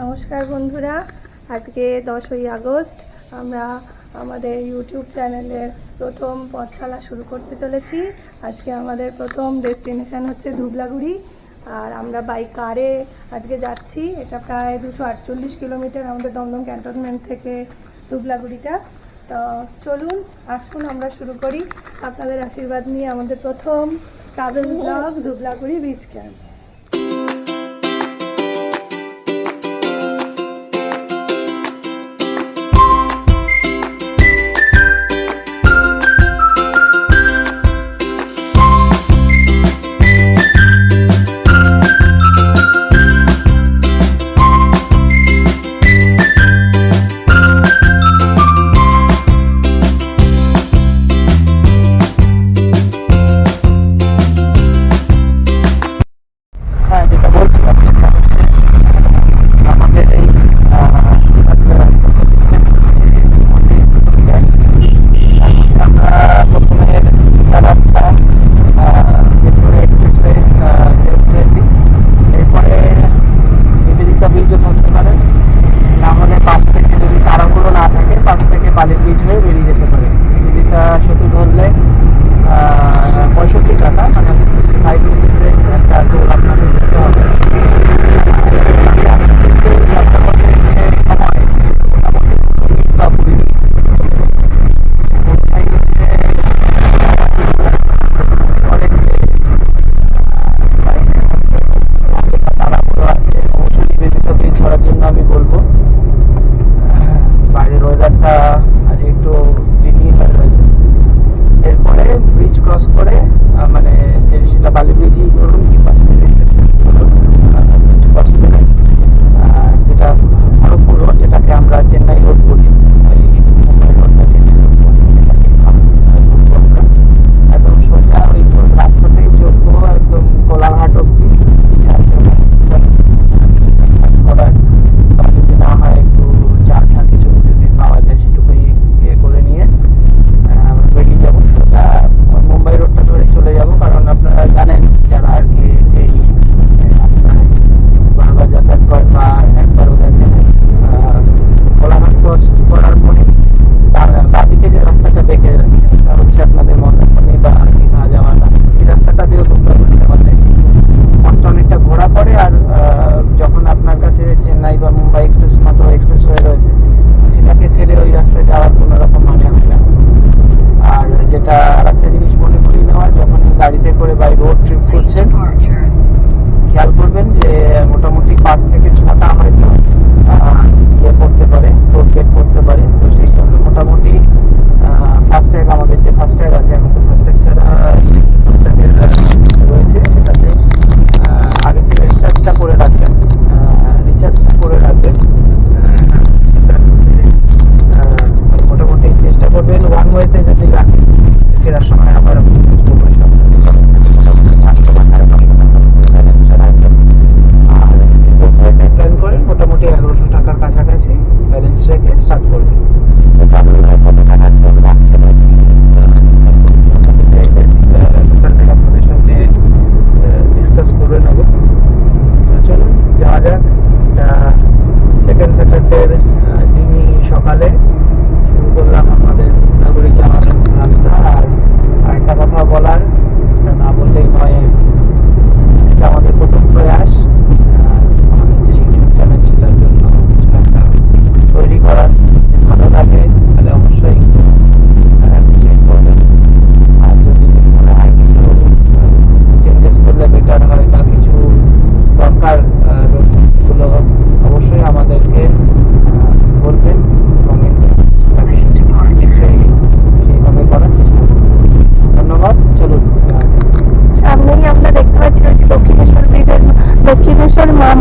নমস্কার বন্ধুরা, আজকে 10ই আগস্ট আমরা আমাদের ইউটিউব চ্যানেলের প্রথম পথচলা শুরু করতে চলেছি। আজকে আমাদের প্রথম ডেস্টিনেশন হচ্ছে ধুবলাগুড়ি, আর আমরা বাই কারে আজকে যাচ্ছি। এটা প্রায় 248 কিলোমিটার আমাদের দমদম ক্যান্টনমেন্ট থেকে ধুবলাগুড়িটা। তো চলুন, আসুন আমরা শুরু করি আপনাদের আশীর্বাদ নিয়ে আমাদের প্রথম ট্রাভেল ব্লগ ধুবলাগুড়ি বিচ ক্যাম্প।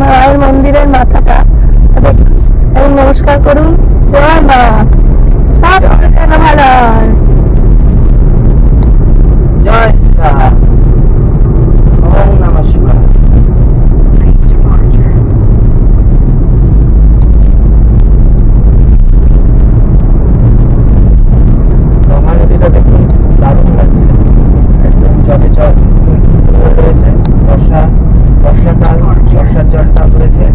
মায়ের মন্দিরের মাথাটা এবং নমস্কার করুন। জয় মা, সব ভালো। জয় শ্রীরাম, ওম নমঃ শিবায়। গঙ্গা নদীটা দেখুন, দারুণ লাগছে, একদম জলে জল রয়েছে। বর্ষাকাল, বর্ষার জলটা রয়েছে।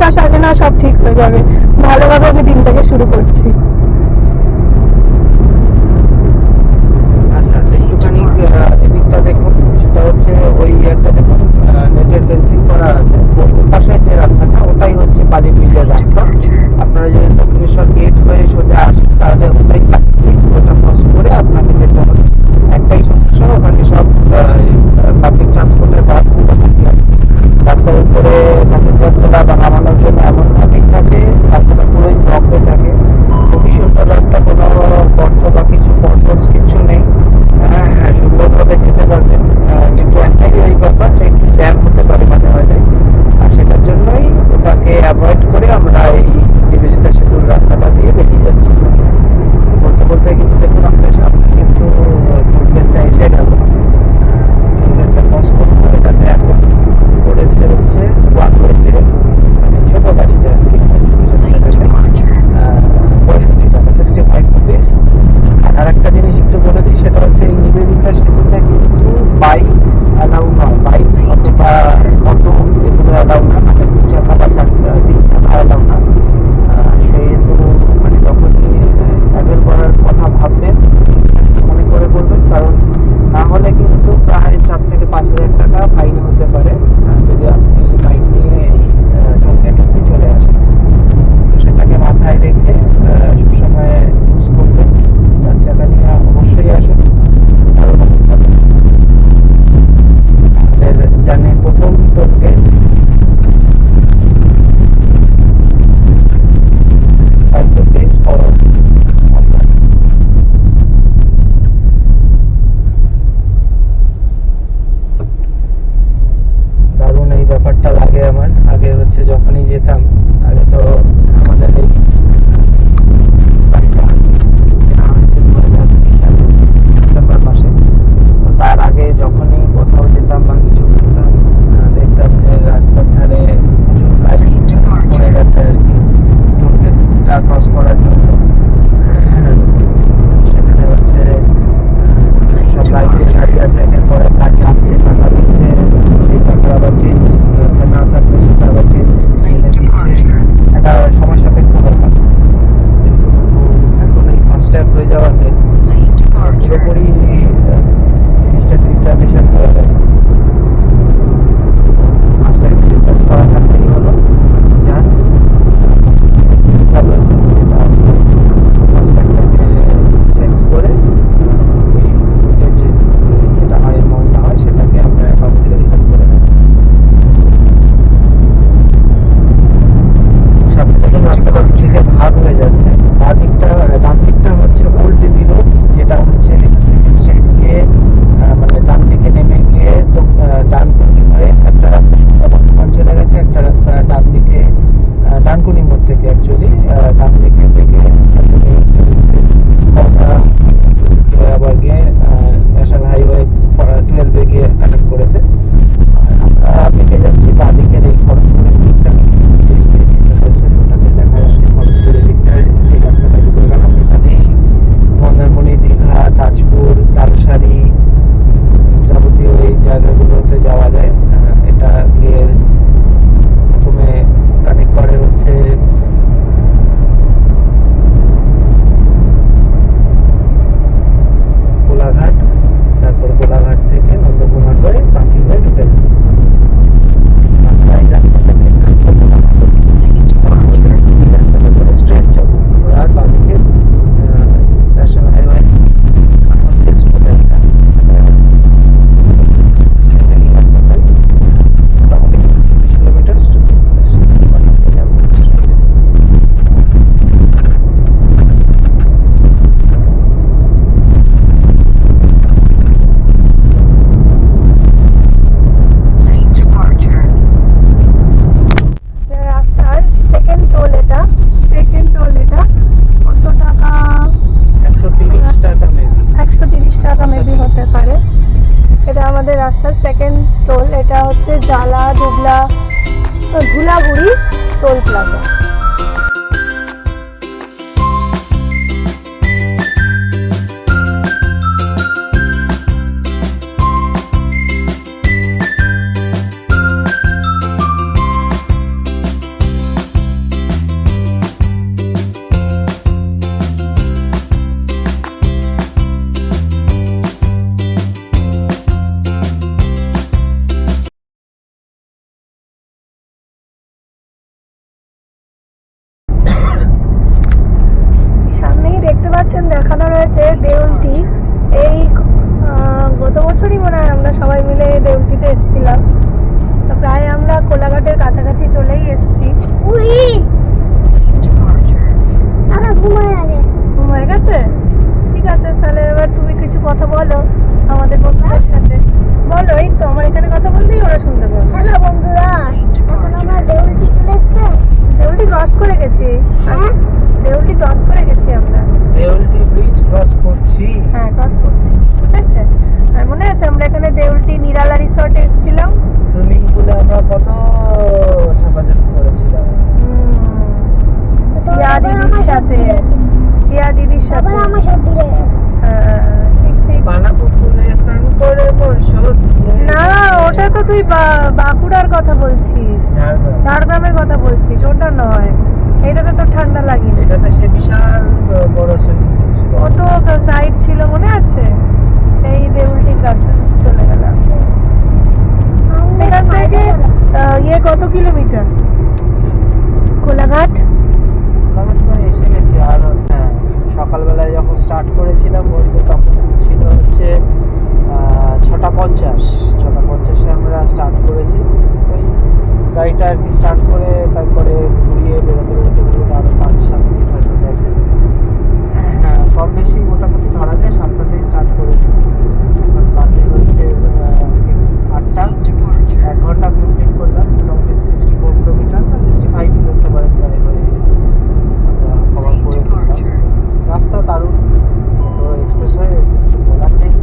মাস আছে না, সব ঠিক হয়ে যাবে। ভালোভাবে আমি দিনটাকে শুরু করছি। আচ্ছা, একটুখানি এদিকটা দেখুন, সেটা হচ্ছে ওই একটা দেখুন নেটের ফেন্সিং করা আছে। পাশে যে রাস্তাটা ওটাই হচ্ছে বালি ব্রিজের রাস্তা। আপনারা যদি দক্ষিণেশ্বর গেট হয়ে সোজা আসেন তাহলে ওটাই বালি ব্রিজ, ওটা ক্রস করে আপনাকে যেতে হবে। একটাই সমস্যা, ওখানে সব পাবলিক ট্রান্সপোর্টের বাসগুলো থাকে, রাস্তার উপরে প্যাসেঞ্জার তোলা বা নামানোর জন্য এমন ট্রাফিক থাকে, রাস্তাটা পুরোই ব্লক হয়ে থাকে। খুবই সুন্দর রাস্তা, কোনো গর্ত বা কিছু পটস কিছু নেই। হ্যাঁ, সুন্দরভাবে যেতে পারবেন, কিন্তু একটাই ওই ব্যাপার যে একটু জ্যাম হতে পারে মাঝে মাঝে। আর সেটার জন্যই ওটাকে অ্যাভয়েড করে আমরা এই নিবেদিতা সেতুর রাস্তাটা দিয়ে বেরিয়ে যাচ্ছি। বলতে বলতে কিন্তু দেখুন আপনার সামনে কিন্তু টোলগেটটা এসে গেল। টোলগেটটা ক্রস করবো, এটাতে এখন করেছে হচ্ছে ওয়ান ওয়েতে, মানে ছোট গাড়িতে আর কি, ছোট ছোট 65 টাকা, 65 রুপিস। আর একটা জিনিস একটু বলে দিই, সেটা হচ্ছে এই নিবেদিতা সেতুতে কিন্তু বাইক অ্যালাউ নয়, বাইক অথবা অটো এগুলো অ্যালাউ না, মানে 2 চাকা বা 3 চাকা অ্যালাউ না। সেহেতু মানে তখনই ট্রাভেল করার কথা ভাববেন, মনে করে করবেন, কারণ না হলে কিন্তু প্রায় 4 থেকে 5,000 টাকা ফাইন হতে পারে যদি আপনি বাইক নিয়ে এই টোলগেট অব্দি চলে আসেন। তো সেটাকে মাথায় রেখে সবসময় ইউজ করবেন। 4 চাকা নিয়ে অবশ্যই আসুন, কারণ আমাদের জার্নির প্রথম tollgate 65 rupees for small car। দারুণ এই ব্যাপারটা লাগে আমার। আগে হচ্ছে যখনই যেতাম, আগে তো আমাদের এই বাড়িটা কেনা হয়েছে 2020 সালে সেপ্টেম্বর মাসে। তো তার আগে যখনই কোথাও যেতাম বা কিছু করতাম, দেখতাম যে রাস্তার ধারে প্রচুর লাইট পড়ে গেছে আর কি টোলগেটটা ক্রস করার জন্য। সেখানে হচ্ছে সব লাইটে দাঁড়িয়ে আছে, একের পর এক গাড়ি আসছে, টাকা দিচ্ছে, সেই টাকা আবার চেঞ্জ না থাকলে সেটা আবার চেঞ্জ এনে দিচ্ছে। একটা সময় সাপেক্ষ ব্যাপার, কিন্তু এখন এই ফাস্ট্যাগ হয়ে যাওয়াতে পুরোপুরি জিনিসটা ডিজিটালাইজেশন হয়ে গেছে। ফাস্ট্যাগ রিচার্জ করা থাকলেই হলো, যান সেন্সার রয়েছে, যেটা আপনি ফাস্ট্যাগটাকে সেন্স করে ওই যে যেটা হয় অ্যামাউন্টটা হয় সেটাকে আপনার অ্যাকাউন্ট থেকে রিটার্ন করে দেন। সামনে যখন রাস্তাটা দিকে ভাগ হয়ে যাচ্ছে, ডান দিকটা হচ্ছে ওল্ড দিল্লি রোড, যেটা হচ্ছে এখান থেকে স্ট্রেট গিয়ে মানে ডান দিকে নেমে গিয়ে তো ডানকুনি হয়ে একটা রাস্তা সুন্দরবন চলে গেছে, একটা রাস্তা ডান দিকে ডানকুনি মোড় থেকে অ্যাকচুয়ালি ডান দিকে থেকে আবার গিয়ে ন্যাশনাল হাইওয়ে 12 গিয়ে কানেক্ট করেছে। আর আমরা পেতে যাচ্ছি বাঁ দিকের এই খড়গপুরের দিকটা, ওটাতে দেখা যাচ্ছে খড়গপুরের দিকটায় এই রাস্তাটা ঢুকে গেলাম। এখানেই মন্দারমণি, দীঘা, তাজপুর, তালসারি যাবতীয় এই জায়গাগুলোতে যাওয়া যায়। এটা গিয়ে প্রথমে কানেক্ট করে হচ্ছে কোলাঘাট, তারপর কোলাঘাট থেকে নন্দকুমার হয়ে পাখি হয়ে ঢুকে যাচ্ছে। আমরা এই রাস্তাটাকে এই রাস্তাটা ধরে স্ট্রেট যাবো, আর বাদিকে ন্যাশনাল হাইওয়ে 6 বলে এটা এই রাস্তাটাই মোটামুটি 20 কিলোমিটার যাবো স্ট্রেট। রাস্তার সেকেন্ড টোল এটা কত টাকা? 130 টাকা মেবি। 130 টাকা মেবি হতে পারে। এটা আমাদের রাস্তার সেকেন্ড টোল। এটা হচ্ছে ধুলাগুড়ি টোল প্লাজা। গত বছরই মনে হয় আমরা সবাই মিলে দেউলটিতে এসেছিলাম। তো প্রায় আমরা কোলাঘাটের কাছাকাছি চলেই এসেছি। ঘুমায় গেছে? ঠিক আছে, তাহলে এবার তুমি কিছু কথা বলো আমাদের বন্ধুদের সাথে। বলো, এই তো আমার এখানে কথা বললেই ওরা শুনতে পাবে। হ্যালো বন্ধুরা, এখন আমরা দেউলটি চলে এসেছে। দেউলটি ক্রস করে গেছি। হ্যাঁ? দেউলটি ক্রস করে গেছি আমরা। দেউলটি ব্রিজ ক্রস করছি। হ্যাঁ, ক্রস করছি। ঠিক আছে। আর মনে আছে আমরা এখানে দেউলটি নিরালা রিসর্টে এসেছিলাম? সুইমিং পুলে আমরা কত সাফাজাফি করেছিলাম। তো ইয়া আবার দিদির আমার সাথে। সর্দি লেগেছে। ইয়া দিদির সাথে। আবার আমার সর্দি লেগেছে। হ্যাঁ, ঠিক ঠিক। পানা পুকুরে স্নান করে মোর সত্যি না, ওটা তো তুই বাঁকুড়ার কথা বলছিস, ঝাড়গ্রাম। ঝাড়গ্রামের কথা বলছিস, ওটা নয়। এটাতে তো ঠান্ডা লাগেনি। এটাতে সে বিশাল বড় সুইমিং পুল ছিল। ও তো রাইড ছিল, মনে আছে? সেই দেউলটি কাছে চলে গেলাম। এখান থেকে কত কিলোমিটার? কোলাঘাট। আমরা প্রায় এসে গেছি। আর হ্যাঁ, সকালবেলায় যখন স্টার্ট করেছিলাম বলতে তখন ছিল হচ্ছে 6:50 আমরা স্টার্ট করেছি। ওই গাড়িটা আর কি স্টার্ট করে তারপরে ঘুরিয়ে বেরোতে বেরোতে ধরুন আরো 5-7 মিনিট হয়তো গেছে। হ্যাঁ, কম বেশি মোটামুটি ধরা যায় 7টাতেই স্টার্ট করেছি। এখন বাকি হচ্ছে ঠিক 8টা। 1 ঘন্টা কমপ্লিট করলাম। মোটামুটি 64 কিলোমিটার বা 65 ধরতে পারেন, প্রায় হয়ে গেছে। আমরা কভার করে ফেললাম। রাস্তা দারুণ, তো এক্সপ্রেস হয়ে কিছু বলার নেই।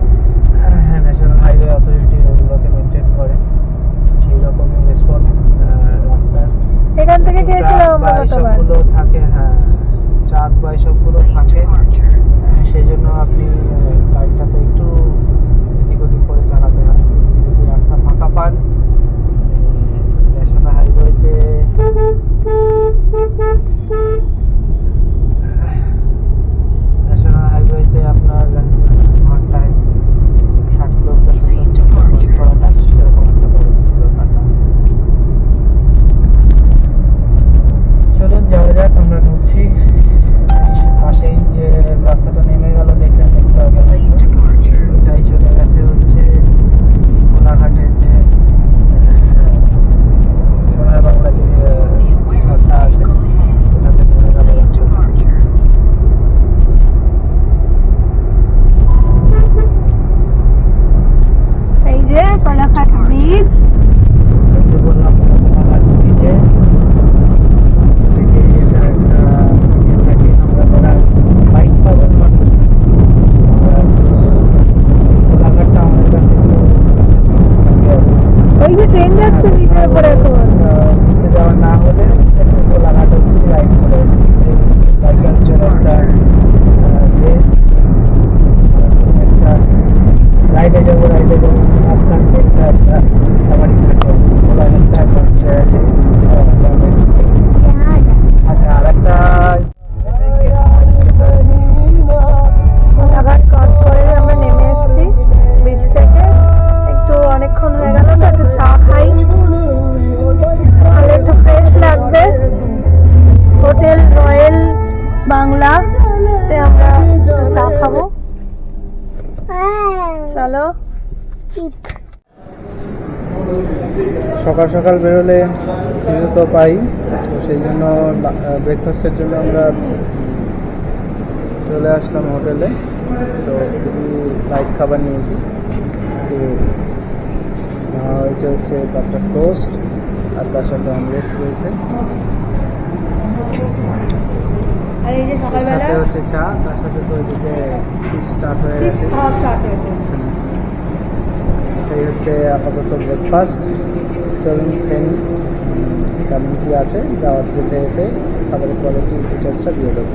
ন্যাশনাল হাইওয়ে অথরিটি এগুলোকে মেনটেন করে, সেই রকমই রেসপন্স রাস্তার। এখান থেকে খেয়েছিলাম আমরা গতবার। সবগুলো থাকে, হ্যাঁ, ট্রাক বা এসবগুলো থাকে। সেই জন্য আপনি গাড়িটাতে একটু এদিক ওদিক করে চালাতে হয়। যদি রাস্তা ফাঁকা পান, ন্যাশনাল হাইওয়েতে আপনার ঘন্টায় 60 কিলোমিটার করাটা সেরকম একটা বড় কিছু ব্যাপার না। চলুন যাওয়া যাক, আমরা ঢুকছি। পাশেই যে রাস্তাটা নেমে গেল দেখলেন একটু আগে, ওইটাই চলে গেছে হচ্ছে কোলাঘাটের যে সোনার বাংলা যে রিসর্টটা আছে, সেটাতে নেমে গেল রাস্তাটা। এই যে কোলাঘাট ব্রিজ। বললাম কোলাঘাট ব্রিজে আমরা বাইক পাবেন মানুষ। কোলাঘাটটা আমাদের কাছে ওই যে ট্রেন যাচ্ছে ব্রিজের উপরে এখন। ঘুরতে যাওয়া না হলে একটু কোলাঘাট অব্দি রাইড করে রাইডে যাবো আপনার সবারই থাকে কোলাঘাটটা এখন আচ্ছা। আর একটা কোলাঘাট ক্রস করে আমরা নেমে এসেছি ব্রিজ থেকে। একটু অনেকক্ষণ হয়ে গেল তো, একটু চা খাই, তাহলে একটু ফ্রেশ লাগবে। হোটেল রয়্যাল বাংলাতে আমরা একটু চা খাবো। চলো। সকাল সকাল বেরোলে খিদে তো পাই, তো সেই জন্য ব্রেকফাস্টের জন্য আমরা চলে আসলাম হোটেলে। তো খুবই লাইট খাবার নিয়েছি। তো হয়েছে হচ্ছে একটা টোস্ট, আর তার সাথে অমলেট রয়েছে, আর এই যে সকালবেলা সাথে হচ্ছে চা, তার সাথে তো এদিকে স্টার্ট হয়ে গেছে। খাওয়া স্টার্ট হয়েছে। এই হচ্ছে আপাতত ব্রেকফাস্ট। চলুন খেয়ে নিই কেমন কী আছে, যাওয়ার যেতে যেতে খাবারের কোয়ালিটি ডিটেলসটা দিয়ে দেবো।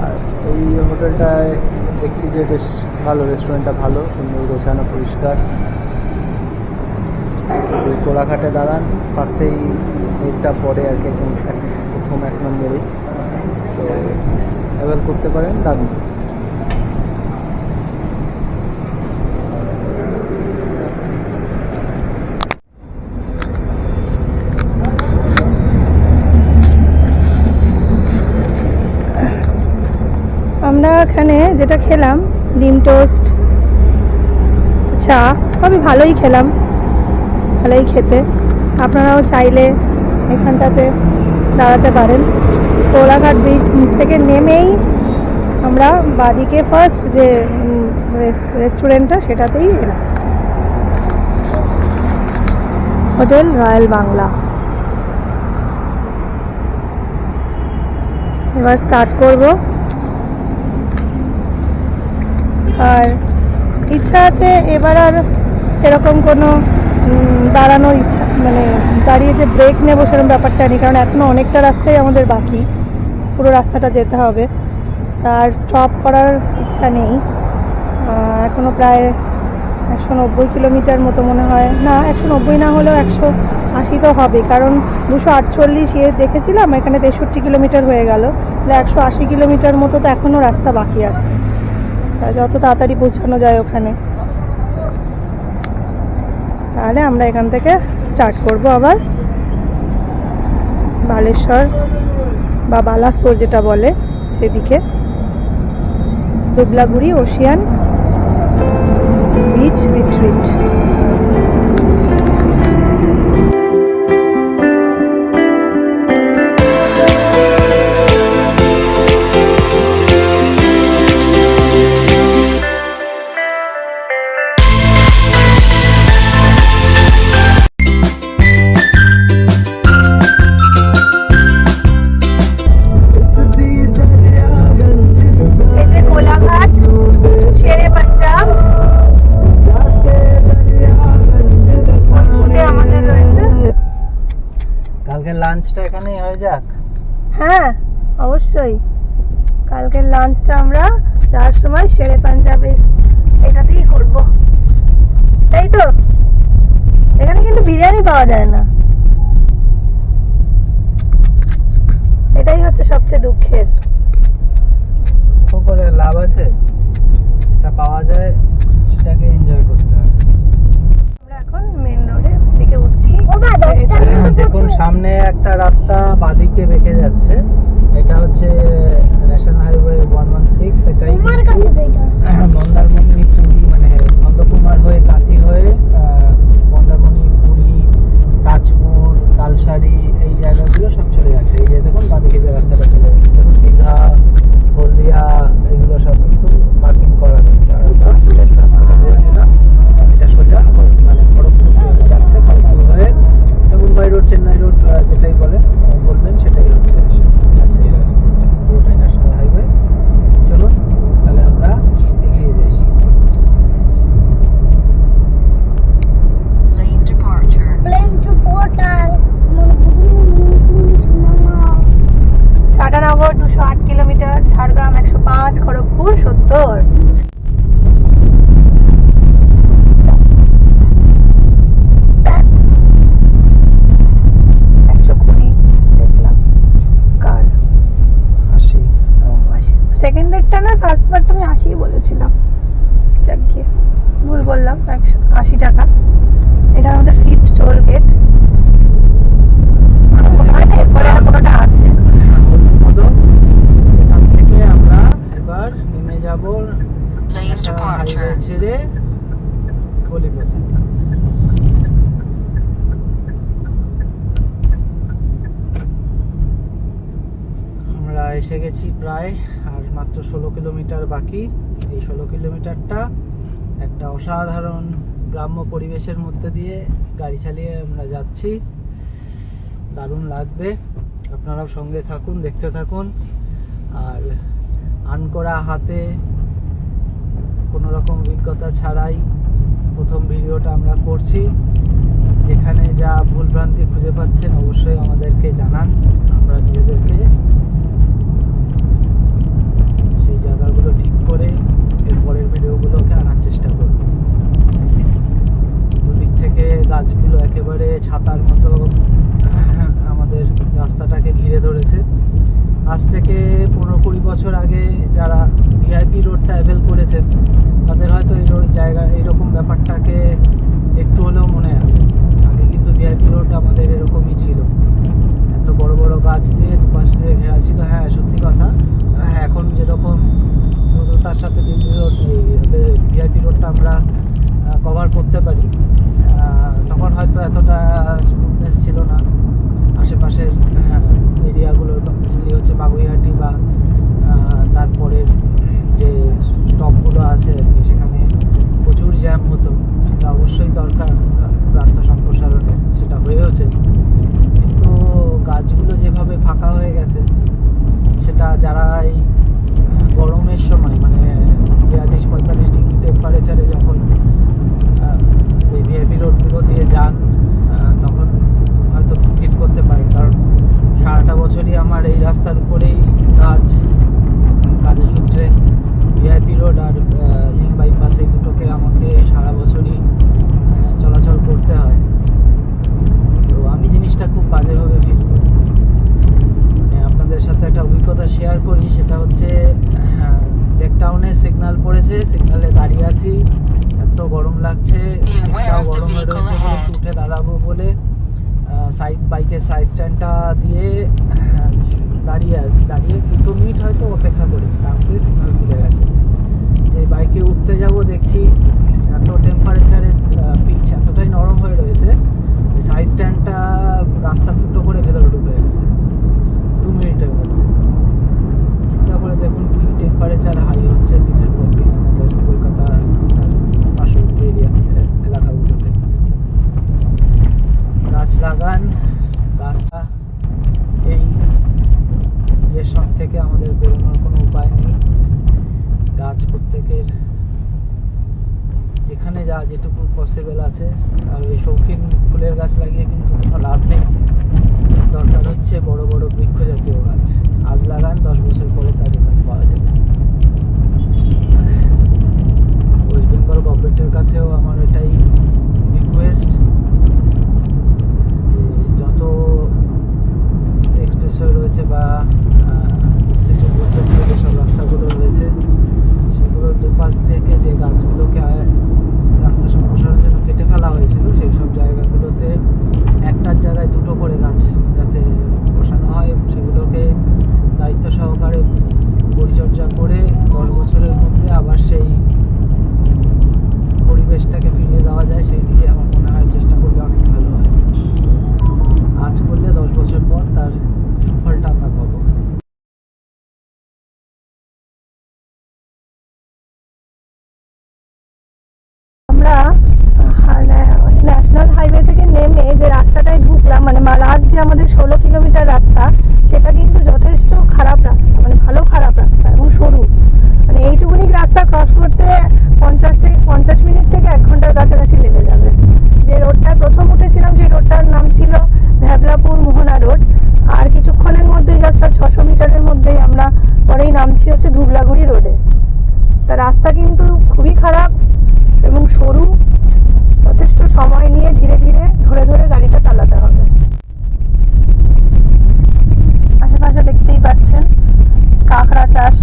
আর এই হোটেলটায় দেখছি যে বেশ ভালো, রেস্টুরেন্টটা ভালো, সুন্দর গোছানো, পরিষ্কার। যদি কোলাঘাটে দাঁড়ান, ফার্স্টেই এইটা পরে আর কি, প্রথম 1 নম্বরেই, তো অ্যাভেল করতে পারেন, দারুণ। আমরা এখানে যেটা খেলাম ডিম টোস্ট, চা, আমি ভালোই খেলাম, ভালোই খেতে। আপনারাও চাইলে এখানটাতে দাঁড়াতে পারেন। কোলাঘাট ব্রিজ থেকে নেমেই আমরা বাদিকে ফার্স্ট যে রেস্টুরেন্টটা সেটাতেই এলাম, হোটেল রয়্যাল বাংলা। এবার স্টার্ট করব। আর ইচ্ছা আছে এবার আর এরকম কোনো দাঁড়ানোর ইচ্ছা, মানে দাঁড়িয়ে যে ব্রেক নেবো সেরকম ব্যাপারটা নেই, কারণ এখনও অনেকটা রাস্তাই আমাদের বাকি, পুরো রাস্তাটা যেতে হবে। আর স্টপ করার ইচ্ছা নেই। এখনও প্রায় 190 কিলোমিটার মতো মনে হয়, না 190 না হলেও 180 তো হবে, কারণ 248 দেখেছিলাম, এখানে 63 কিলোমিটার হয়ে গেল, তাহলে 180 কিলোমিটার মতো তো এখনও রাস্তা বাকি আছে। যত তাড়াতাড়ি পৌঁছানো যায় ওখানে, তাহলে আমরা এখান থেকে স্টার্ট করব আবার বালেশ্বর বা বালাসোর যেটা বলে সেদিকে, দুবলাগুড়ি ওশিয়ান বিচ রিট্রিট। লাঞ্চটা এখানেই হয়ে যাক। হ্যাঁ অবশ্যই, কালকের লাঞ্চটা আমরা যাওয়ার সময় শেরে পাঞ্জাবে এটাতেই করব, তাই তো? এখানে কিন্তু বিরিয়ানি পাওয়া যায় না, এটাই হচ্ছে সবচেয়ে দুঃখের। করে লাভ আছে, এটা পাওয়া যায় সেটাকে এনজয় করতে হবে। আমরা এখন মেন রোডের দিকে উঠছি। দেখুন সামনে একটা রাস্তা বাদিকে বেঁকে যাচ্ছে, এটা হচ্ছে ন্যাশনাল হাইওয়ে 116। এটাই মন্দারমণি পুরী, মানে নন্দকুমার হয়ে কাঁথি হয়ে মন্দারমণি, পুরী, তাজপুর, তালসারি এই জায়গাগুলো সব চলে যাচ্ছে। এই যে দেখুন বাদিকে যে রাস্তাটা চলে যাচ্ছে, দেখুন দীঘা, হলদিয়া এগুলো সব কিন্তু পার্কিং করা হয়েছে। আর রাস্তাটা ধরে নিলাম, এটা সোজা মানে খড়গপুর চলে যাচ্ছে, খড়গপুর হয়ে মুম্বাই রোড, চেন্নাই রোড যেটাই বলবেন সেটাই হচ্ছে এই রাস্তাটা, পুরোটাই ন্যাশনাল হাইওয়ে। চলুন তাহলে আমরা এগিয়ে যাই। টাটানগর 208 কিলোমিটার, ঝাড়গ্রাম 105, খড়গপুর 70। সেকেন্ড ডেটটা না, ফার্স্ট বার তুমি 80 বলেছিলাম, যাক গিয়ে ভুল বললাম। 180 টাকা, এটা আমাদের ফিফথ টোল গেট। এরপরে আর কোনোটা আছে? এখান থেকে আমরা এবার নেমে যাব হাইওয়ে ছেড়ে গলিপথে। আমরা এসে গেছি প্রায়, আর মাত্র 16 কিলোমিটার বাকি। এই 16 কিলোমিটারটা একটা অসাধারণ গ্রাম্য পরিবেশের মধ্যে দিয়ে গাড়ি চালিয়ে আমরা যাচ্ছি, দারুণ লাগবে। আপনারাও সঙ্গে থাকুন, দেখতে থাকুন। আর আনকরা হাতে, কোনো রকম অভিজ্ঞতা ছাড়াই প্রথম ভিডিওটা আমরা করছি। যেখানে যা ভুলভ্রান্তি খুঁজে পাচ্ছেন অবশ্যই আমাদেরকে জানান, আমরা নিজেদেরকে সেই জায়গাগুলো ঠিক করে এরপরের ভিডিওগুলোকে আনার চেষ্টা করব। দুদিক থেকে গাছগুলো একেবারে ছাতার মতো আমাদের রাস্তাটাকে ঘিরে ধরেছে। আজ থেকে 15-20 বছর আগে যারা ভিআইপি রোডটা অ্যাভেল করেছেন তাদের হয়তো এই জায়গা এইরকম ব্যাপারটাকে একটু হলেও মনে আছে। আগে কিন্তু ভিআইপি রোড আমাদের এরকমই ছিল, এত বড় বড় গাছ দিয়ে দুপাশ দিয়ে ঘেরা ছিল। হ্যাঁ সত্যি কথা, এখন যেরকম দ্রুততার সাথে দিল্লি রোড, ভিআইপি রোডটা আমরা কভার করতে পারি। তখন হয়তো এতটা স্মুথনেস ছিল না। আশেপাশের এরিয়াগুলো মেনলি হচ্ছে বাগুইহাটি বা তারপরের যে স্টপগুলো আছে আর কি, সেখানে প্রচুর জ্যাম হতো। সেটা অবশ্যই দরকার রাস্তা সম্প্রসারণের, সেটা হয়েওছে। কিন্তু গাছগুলো যেভাবে ফাঁকা হয়ে গেছে, সেটা যারা এই গরমের সময় মানে 42-45 ডিগ্রি টেম্পারেচারে যখন এই ভিআইপি রোডগুলো দিয়ে যান, তখন হয়তো ফিল করতে পারেন। কারণ সারাটা বছরই আমার এই রাস্তার উপরেই কাজের সূত্রে ভিআইপি রোড আর ইং বাইপাস, এই দুটোকে আমাকে সারা বছরই চলাচল করতে হয়। তো আমি জিনিসটা খুব বাজেভাবে ফিল করি। আপনাদের সাথে একটা অভিজ্ঞতা শেয়ার করি, সেটা হচ্ছে লেক টাউনে সিগন্যাল পড়েছে, সিগন্যালে দাঁড়িয়ে আছি, এত গরম লাগছে, শীতটাও গরম হয়ে রয়েছে বলে একটু উঠে দাঁড়াবো বলে বাইকের সাইড স্ট্যান্ডটা দিয়ে দাঁড়িয়ে 2 মিনিট হয়তো অপেক্ষা করেছি, তারপরে সিগন্যাল খুলে গেছে। যে বাইকে উঠতে যাব দেখছি এত টেম্পারেচারে পিচ এতটাই নরম হয়ে রয়েছে, সাইড স্ট্যান্ডটা রাস্তা ফুটো করে ভেতরে ঢুকে গেছে 2 মিনিটের মধ্যে। চিন্তা করে দেখুন কি টেম্পারেচার হাই হচ্ছে দিনের পর দিন আমাদের কলকাতা পার্শ্ববর্তী এলাকাগুলোতে। গাছ লাগান, গাছটা এই সব থেকে আমাদের বেরোনোর কোনো উপায় নেই। গাছ প্রত্যেকের যেখানে যেটুকু পসিবল আছে। আর ওই শৌখিন ফুলের গাছ লাগিয়ে কিন্তু কোনো লাভ নেই। দরকার হচ্ছে বড় বড় বৃক্ষ জাতীয় গাছ। আজ লাগান, 10 বছর পরে তার রেজাল্ট পাওয়া যাবে। ওয়েস্ট বেঙ্গল গভর্নমেন্টের কাছেও আমার এটাই রিকোয়েস্ট, যত এক্সপ্রেসওয়ে রয়েছে বা সিটির মধ্যে যেসব রাস্তাগুলো রয়েছে, সেগুলোর দুপাশ থেকে যে গাছগুলোকে রাস্তা সম্প্রসারণের জন্য কেটে ফেলা হয়েছিল, সেই সব জায়গাগুলোতে একটার জায়গায় 2টো করে গাছ যাতে বসানো হয়, সেগুলোকে দায়িত্ব সহকারে পরিচর্যা করে 10 বছরের মধ্যে আবার সেই পরিবেশটাকে ফিরিয়ে দেওয়া যায়, সেই দিকে আমার মনে হয় চেষ্টা করলে অনেক ভালো হয়। আজ করলে 10 বছর পর তার সুফলটা আমরা পাবো। আমরা ন্যাশনাল হাইওয়ে থেকে নেমে যে রাস্তাটায় ঢুকলাম, মানে লাস্ট যে আমাদের 16 কিলোমিটার রাস্তা, সেটা কিন্তু যথেষ্ট খারাপ রাস্তা, মানে ভালো খারাপ রাস্তা এবং সরু। মানে এইটুকুনি রাস্তা ক্রস করতে 50 মিনিট থেকে 1 ঘন্টার কাছাকাছি লেগে যাবে। যে রোডটায় প্রথম উঠেছিলাম, যে রোডটার নাম ছিল ভ্যাবলাপুর মোহনা রোড, আর কিছুক্ষণের মধ্যেই জাস্ট 600 মিটারের মধ্যেই আমরা পরেই নামছি হচ্ছে ধুবলাগুড়ি রোডে। তা রাস্তা কিন্তু খুবই খারাপ এবং সরু। যথেষ্ট সময় নিয়ে ধীরে ধীরে ধরে ধরে গাড়িটা চালাতে হবে। আশেপাশে দেখতেই পাচ্ছেন কাঁকড়া চাষ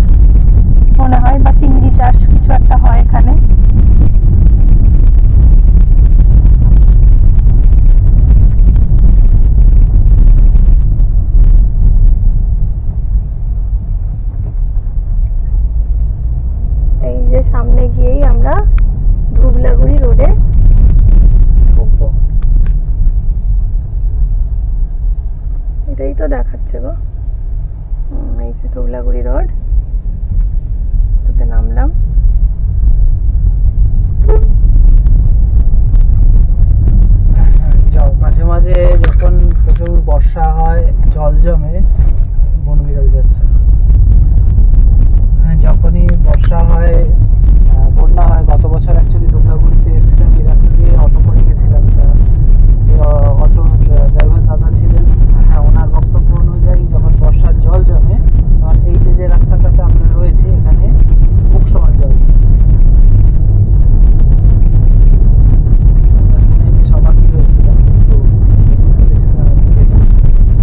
মনে হয় বা চিংড়ি চাষ কিছু একটা হয় এখানে। এই যে সামনে গিয়েই আমরা ধুবলাগুড়ি রোডে ঢুকবো। এটাই তো দেখাচ্ছে গো, এই যে ধুবলাগুড়ি রোড, এটাতে নামলাম। মাঝে মাঝে যখন প্রচুর বর্ষা হয়, জল জমে, বন বিড়াল যাচ্ছে, যখনই বর্ষা হয়, বন্যা হয়, গত বছর অ্যাকচুয়ালি ধুবলাগুড়িতে এসেছিলাম, এই রাস্তা দিয়ে অটো করে গেছিলাম। যে অটো ড্রাইভার দাদা ছিলেন, ওনার বক্তব্য অনুযায়ী যখন বর্ষার জল জমে, তখন এই যে রাস্তাটাতে আমরা রয়েছি, এখানে মুখ সমান জল সবাই হয়েছিলাম।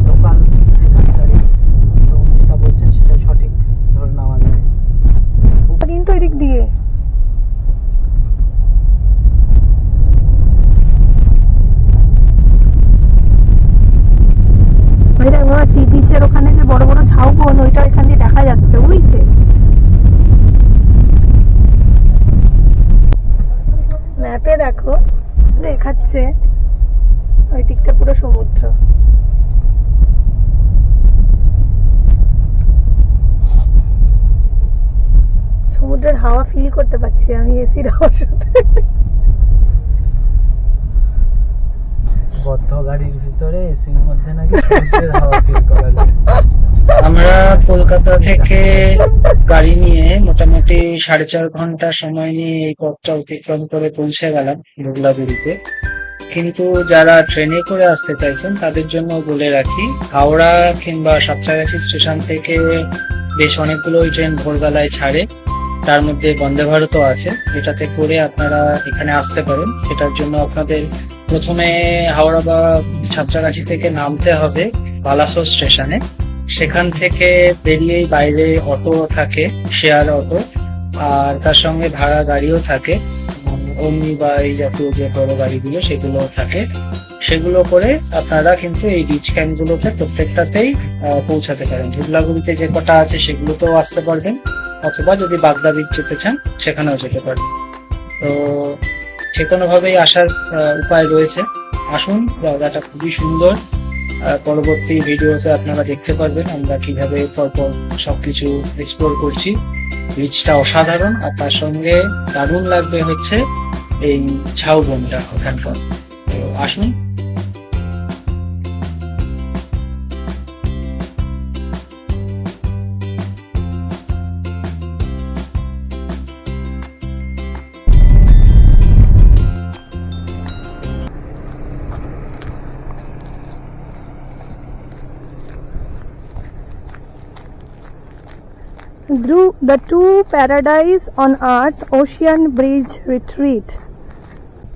লোকাল এখানকারই, তো উনি যেটা বলছেন সেটাই সঠিক ধরে নেওয়া যায়। কিন্তু এদিক দিয়ে সি বিচের ওখানে যে বড় বড় ঝাউবন, ওইটা এখান দিয়ে দেখা যাচ্ছে, বুঝছে। ম্যাপে দেখো দেখাচ্ছে ওই দিকটা পুরো সমুদ্র। সমুদ্রের হাওয়া ফিল করতে পারছি আমি এসির হাওয়ার সাথে। বদ্ধ গাড়ির ভিতরে এসির মধ্যে নাকি সমুদ্রের হাওয়া ফিল করা যায়। আমরা কলকাতা থেকে গাড়ি নিয়ে মোটামুটি 4.5 ঘন্টা সময় নিয়ে এই পথটা অতিক্রম করে পৌঁছে গেলাম ধুবলাগুড়িতে। কিন্তু যারা ট্রেনে করে আসতে চাইছেন তাদের জন্য বলে রাখি, হাওড়া কিংবা সাঁতরাগাছি স্টেশন থেকে বেশ অনেকগুলো ট্রেন ভোরবেলায় ছাড়ে। তার মধ্যে বন্দে ভারতও আছে, যেটাতে করে আপনারা এখানে আসতে পারেন। সেটার জন্য আপনাদের প্রথমে হাওড়া বা সাঁতরাগাছি থেকে নামতে হবে বালাসোর স্টেশনে। সেখান থেকে বেরিয়েই বাইরে অটো থাকে, শেয়ার অটো, আর তার সঙ্গে ভাড়া গাড়িও থাকে, অমনি বা এই জাতীয় যে বড় গাড়িগুলো সেগুলো থাকে। সেগুলো করে আপনারা কিন্তু এই বিচ ক্যাম্প গুলোতে প্রত্যেকটাতেই পৌঁছাতে পারেন। ধুবলাগুড়িতে যে কটা আছে সেগুলোতেও আসতে পারবেন, অথবা যদি বাগদা বিচ যেতে চান সেখানেও যেতে পারেন। তো যে কোনো ভাবেই আসার উপায় রয়েছে। আসুন, জায়গাটা খুবই সুন্দর। পরবর্তী ভিডিওতে আপনারা দেখতে পারবেন আমরা কিভাবে পরপর সবকিছু এক্সপ্লোর করছি। বিচটা অসাধারণ, আর তার সঙ্গে দারুণ লাগবে হচ্ছে এই ঝাউবনটা ওখানকার। তো আসুন। The two paradise on earth ocean bridge retreat।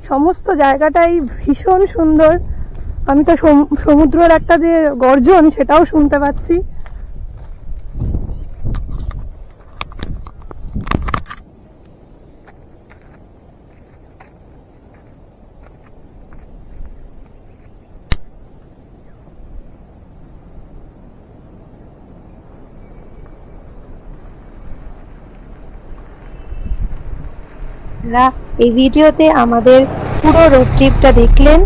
সমস্ত জায়গাটাই ভীষণ সুন্দর। আমি তো সমুদ্রের একটা যে গর্জন সেটাও শুনতে পাচ্ছি। এই ভিডিওতে আমাদের পুরো রোড ট্রিপটা দেখলেন।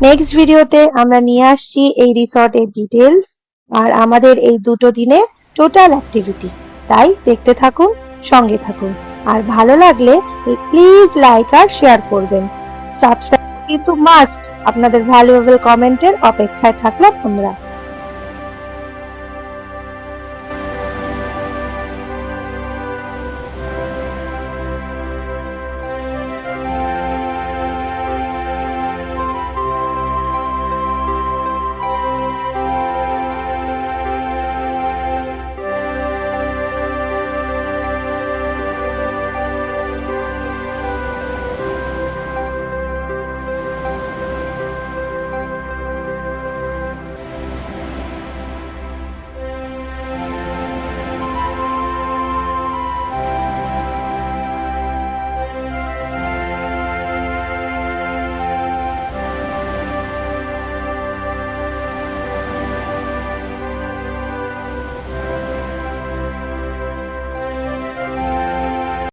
নেক্সট ভিডিওতে আমরা নিয়ে আসছি এই রিসর্টের ডিটেলস আর আমাদের এই 2 দিনের টোটাল অ্যাক্টিভিটি। তাই দেখতে থাকুন, সঙ্গে থাকুন, আর ভালো লাগলে প্লিজ লাইক আর শেয়ার করবেন। সাবস্ক্রাইব কিন্তু মাস্ট। আপনাদের ভ্যালুয়েবল কমেন্টের অপেক্ষায় থাকলাম আমরা।